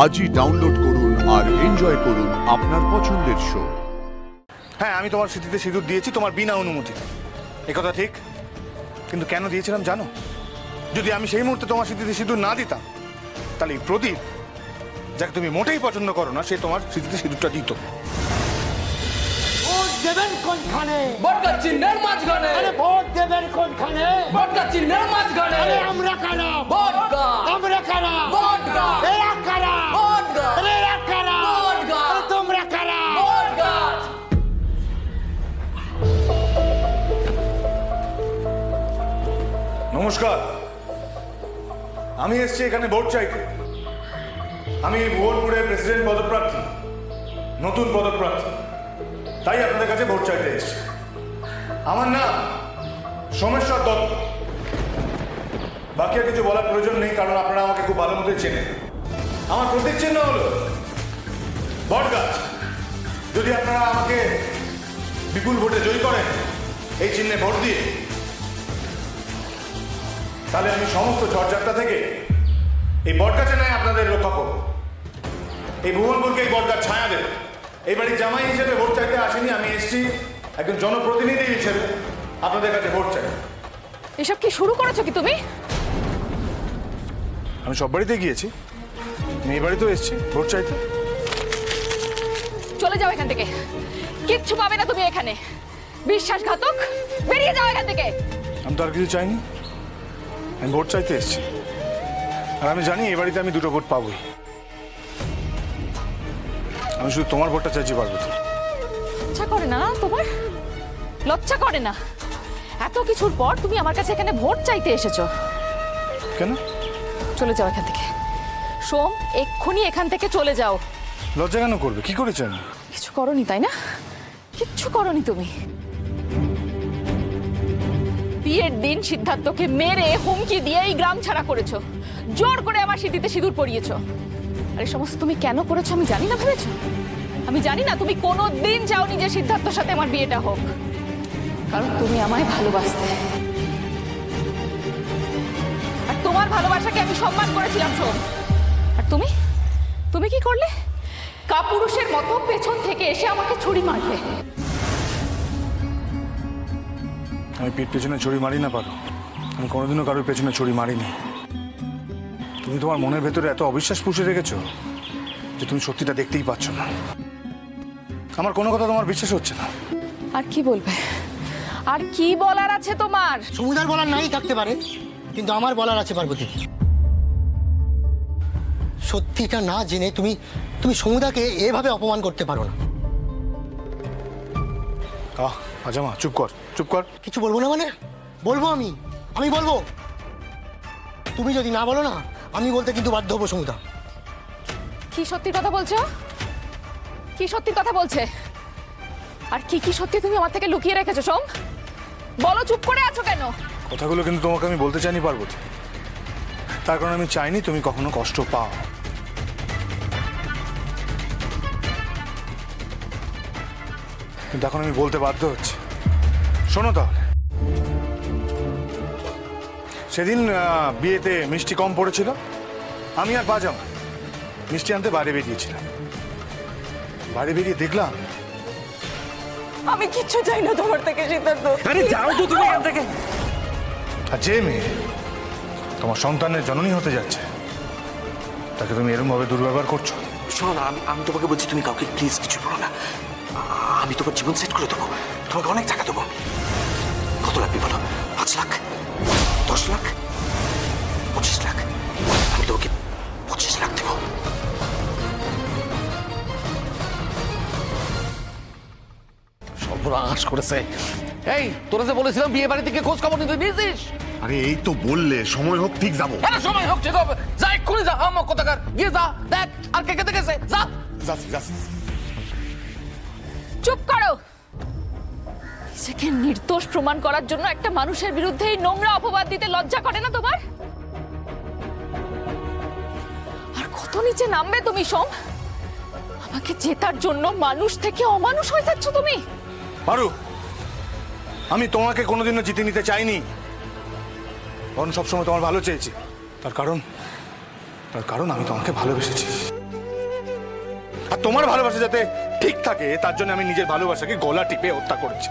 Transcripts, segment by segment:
আজই ডাউনলোড করুন আর এনজয় করুন আপনার পছন্দের শো। হ্যাঁ, আমি তোমার স্মৃতিতে সিঁদুর দিয়েছি তোমার বিনা অনুমতিতে, একথা ঠিক। কিন্তু কেন দিয়েছিলাম জানো? যদি আমি সেই মুহূর্তে তোমার স্মৃতিতে সিঁদুর না দিতাম, তাহলে এই প্রদীপ, যাকে তুমি মোটেই পছন্দ করো না, সে তোমার স্মৃতিতে সিঁদুরটা দিত। ভোট দেবেন কোনখানে? বটগাছ চিহ্নের মাঝখানে। আরে ভোট দেবেন কোনখানে? বটগাছ চিহ্নের মাঝখানে। আরে আমরা কারা? বটগাছ। আমরা কারা? বটগাছ। এরা কারা? বটগাছ। আরে এরা কারা? বটগাছ। আরে তোমরা কারা? বটগাছ। নমস্কার, আমি এসেছি এখানে ভোট চাইতে। আমি ভুবনপুরের প্রেসিডেন্ট পদপ্রার্থী, নতুন পদপ্রার্থী, তাই আপনাদের কাছে ভোট চাইতে এসেছি। আমার নাম সোমেশ্বর দত্ত। বাকি আর কিছু বলার প্রয়োজন নেই, কারণ আপনারা আমাকে খুব ভালো মতোই চেনেন। আমার প্রতীক চিহ্ন হলো বটগাছ। যদি আপনারা আমাকে বিপুল ভোটে জয়ী করেন এই চিহ্নে ভোট দিয়ে, তাহলে আমি সমস্ত ঝড়ঝাপটা থেকে এই বটগাছে নয় আপনাদের রক্ষা করব। এই ভুবনপুরকে এই বটগাছ ছায়া দেবে। এই বাড়ির জামাই হিসেবে ভোট চাইতে আসেনি, আমি এসেছি একজন জনপ্রতিনিধি হিসেবে আপনাদের কাছে ভোট চাই। এসব কি শুরু করেছো কি তুমি? আমি সব বাড়িতে গিয়েছি, আমি এই বাড়িতেও এসেছি ভোট চাইতে। চলে যাও এখান থেকে, কিচ্ছু পাবে না তুমি এখানে। বিশ্বাসঘাতক, বেরিয়ে যাও এখান থেকে। আমি তো আর কিছু চাইনি, আমি ভোট চাইতে এসেছি। আর আমি জানি এই বাড়িতে আমি দুটো ভোট পাবোই। আমি শুধু তোমার ভোটটা চাইছি পার্বতী। লজ্জা করে না তোমার? লজ্জা করে না? এত কিছুর পর তুমি আমার কাছে এখানে ভোট চাইতে এসেছো কেন? চলে যাও এখান থেকে সোম, এক্ষুনি এখান থেকে চলে যাও। লজ্জা কেন করবে? কি করেছি আমি? কিছু করনি তাই না? কিচ্ছু করনি তুমি। বিয়ের দিন সিদ্ধার্থকে মেরে হুমকি দিয়ে এই গ্রাম ছাড়া করেছো, জোর করে আমার স্মৃতিতে সিঁদুর পরিয়েছো। আর এই সমস্ত তুমি কেন করেছো আমি জানি না ভেবেছো? আমি জানি না তুমি কোনোদিন চাওনি যে সিদ্ধার্থর সাথে আমার বিয়েটা হোক, কারণ তুমি আমায় ভালোবাসতে। আর তোমার ভালোবাসাকে আমি সম্মান করেছিলাম সোম। আর তুমি তুমি কি করলে? কাপুরুষের মতো পেছন থেকে এসে আমাকে ছুরি মারলে। আমি পিঠ পেছনে ছুরি মারি না পারো, আমি কোনোদিনও কারোর পেছনে ছুরি মারিনি। তুমি তোমার মনের ভেতরে এত অবিশ্বাস পুষে রেখেছো যে তুমি সত্যিটা দেখতেই পাচ্ছ না। আমার কোনো কথা তোমার বিশ্বাস হচ্ছে না। আর কি বলবে? আর কি বলার আছে তোমার? সমুদার বলার নাই থাকতে পারে, কিন্তু আমার বলার আছে পার্বতী। সত্যিটা না জেনে তুমি তুমি সমুদাকে এভাবে অপমান করতে পারো না। আজামা চুপ কর, চুপ কর। কিছু বলবো না মানে? বলবো আমি বলবো। তুমি যদি না বলো না, আমি বলতে কিন্তু বাধ্য হবো সমুদা। কি সত্যির কথা বলছো? কি সত্যির কথা বলছে? আর কি কি সত্যি তুমি আমার থেকে লুকিয়ে রেখেছো সোম? বলো, চুপ করে আছো কেন? কথাগুলো কিন্তু তোমাকে আমি বলতে চাইনি পার্বতী, তার কারণ আমি চাইনি তুমি কখনো কষ্ট পাও। কিন্তু এখন আমি বলতে বাধ্য হচ্ছি। শোনো তাহলে, সেদিন বিয়েতে মিষ্টি কম পড়েছিল, আমি আর বাজাম মিষ্টি আনতে বাইরে বেরিয়েছিলাম। বাইরে বেরিয়ে দেখলাম। আমি কিচ্ছু চাই না তোমার থেকে সিদ্ধার্থ। আরে যাও তো তুমি এখান থেকে। আর যে মেয়ে তোমার সন্তানের জননী হতে যাচ্ছে, তাকে তুমি এরকম ভাবে দুর্ব্যবহার করছো। শোনো না, আমি তোমাকে বলছি তুমি কাউকে প্লিজ কিছু বলো না। আমি তোমার জীবন সেট করে দেবো, তোমাকে অনেক টাকা দেবো। কত লাগবে বলো? 5 লাখ, 10 লাখ, 25 লাখ? আমি তোমাকে 25 লাখ দেবো। সর্বনাশ করেছে। এই তোরা যে বলেছিলাম বিয়ে বাড়ি থেকে খোঁজ খবর নিতে নিয়েছিস? আরে এই তো বললে সময় হোক ঠিক যাবো। আরে সময় হোক ঠিক হবে, যা এক্ষুনি যা। আমার কোথাকার গিয়ে যা দেখ আর কে কে দেখেছে, যা। যাচ্ছি। চুপ করো। নিজেকে নির্দোষ প্রমাণ করার জন্য একটা মানুষের বিরুদ্ধে এই নোংরা অপবাদ দিতে লজ্জা করে না তোমার? আর কত নিচে নামবে তুমি সোম? আমাকে জেতার জন্য মানুষ থেকে অমানুষ হয়ে যাচ্ছ তুমি। পারু, আমি তোমাকে কোনোদিনও জিতে নিতে চাইনি, বরং সবসময় তোমার ভালো চেয়েছি। তার কারণ আমি তোমাকে ভালোবেসেছি। তোমার ভালোবাসা যাতে ঠিক থাকে তার জন্য আমি নিজের ভালোবাসাকে গলা টিপে হত্যা করেছি।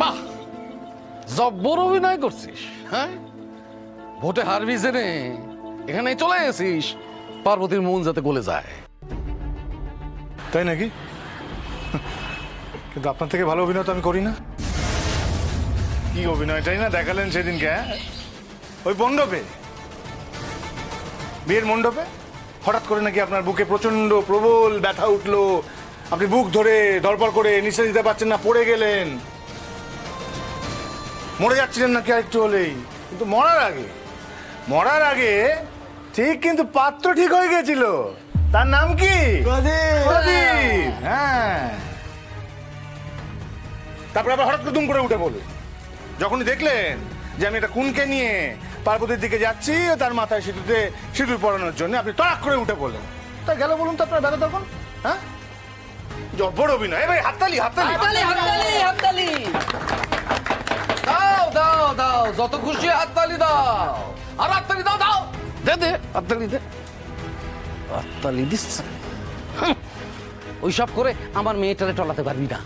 বাহ, জব্বর অভিনয় করছিস। হ্যাঁ, ভোটে হারবি জেনে এখানে চলে এসিস পার্বতীর মন যাতে গলে যায়। তাই নাকি? কিন্তু আপনার থেকে ভালো অভিনয় তো আমি করি না। কি অভিনয়টাই না দেখালেন সেদিনকে, হ্যাঁ? ওই মণ্ডপে, বিয়ের মণ্ডপে হঠাৎ করে নাকি আপনার বুকে প্রচন্ড প্রবল ব্যথা উঠলো, আপনি বুক ধরে ধরপড় করে নিঃশ্বাস দিতে পারছেন না, পড়ে গেলেন, মরে যাচ্ছিলেন নাকি আরেকটু হলেই। কিন্তু মরার আগে ঠিক কিন্তু পাত্র ঠিক হয়ে গেছিল। তার নাম কি? প্রদীপ। হ্যাঁ, তারপরে আবার হঠাৎ করে দুম করে উঠে বলে, যখনই দেখলেন যে আমি একটা খুনকে নিয়ে পার্বতীর দিকে যাচ্ছি তার মাথায় সিঁদুর পরানোর জন্য, আপনি তড়াক করে উঠে বললেন। তা গেল বলুন তো আপনার ব্যথা তখন? হ্যাঁ, জব্বর অভিনয়। ভাই হাততালি, হাততালি, হাততালি দাও দাও দাও, যত খুশি হাততালি দাও। আর হাততালি দাও, দাও দে দে, হাততালি দে। হাততালি দিচ্ছে। ওইসব করে আমার মেয়েটারে টলাতে পারবি না।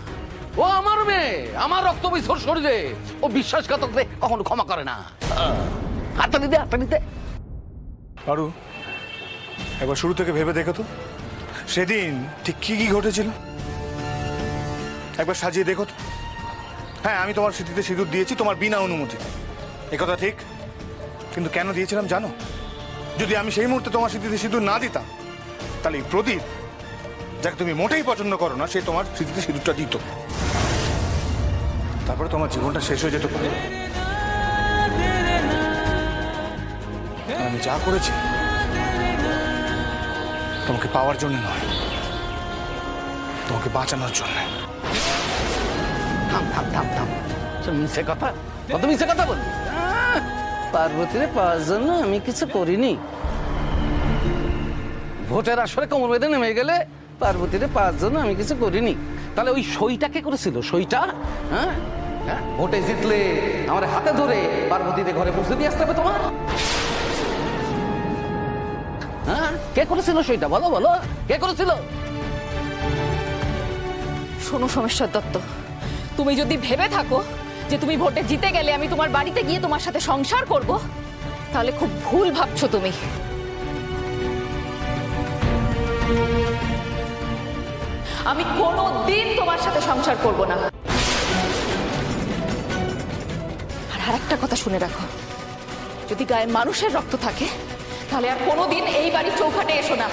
ও আমার মেয়ে, আমার রক্ত বিসর শরীরে, ও বিশ্বাসঘাতকদের কখনো ক্ষমা করে না। হাততালি দে, হাততালি দে। পারু, একবার শুরু থেকে ভেবে দেখো তো সেদিন ঠিক কি কি ঘটেছিল, একবার সাজিয়ে দেখো তো। হ্যাঁ, আমি তোমার স্মৃতিতে সিঁদুর দিয়েছি তোমার বিনা অনুমতিতে, একথা ঠিক। কিন্তু কেন দিয়েছিলাম জানো? যদি আমি সেই মুহূর্তে তোমার স্মৃতিতে সিঁদুর না দিতাম, তাহলে এই প্রদীপ, যাকে তুমি মোটেই পছন্দ করো না, সে তোমার স্মৃতিতে সিঁদুরটা দিত। তারপরে তোমার জীবনটা শেষ হয়ে যেত। আমি যা করেছি তোমাকে পাওয়ার জন্য নয়, তোমাকে বাঁচানোর জন্য। থাম থাম থাম থাম, মিছে কথা, কত মিছে কথা বলবি। পার্বতীরে পাওয়ার জন্য আমি কিছু করিনি। ভোটের আসরে কোমর বেঁধে নেমে গেলে পার্বতীরে পাওয়ার জন্য আমি কিছু করিনি। তাহলে ওই সইটা কে করেছিল? সইটা হ্যাঁ, ভোটে জিতলে আমার হাতে ধরে পার্বতীতে ঘরে পৌঁছে দিয়ে আসতে হবে তোমার। হ্যাঁ, কে করেছিল সইটা? বলো বলো, কে করেছিল? শোনো সোমেশ্বর দত্ত, তুমি যদি ভেবে থাকো যে তুমি ভোটে জিতে গেলে আমি তোমার বাড়িতে গিয়ে তোমার সাথে সংসার করব, তাহলে খুব ভুল ভাবছো তুমি। আমি কোনোদিন তোমার সাথে সংসার করব না। আর আরেকটা কথা শুনে রাখো, যদি গায়ে মানুষের রক্ত থাকে তাহলে আর কোনোদিন এই বাড়ির চৌখাটে এসো না।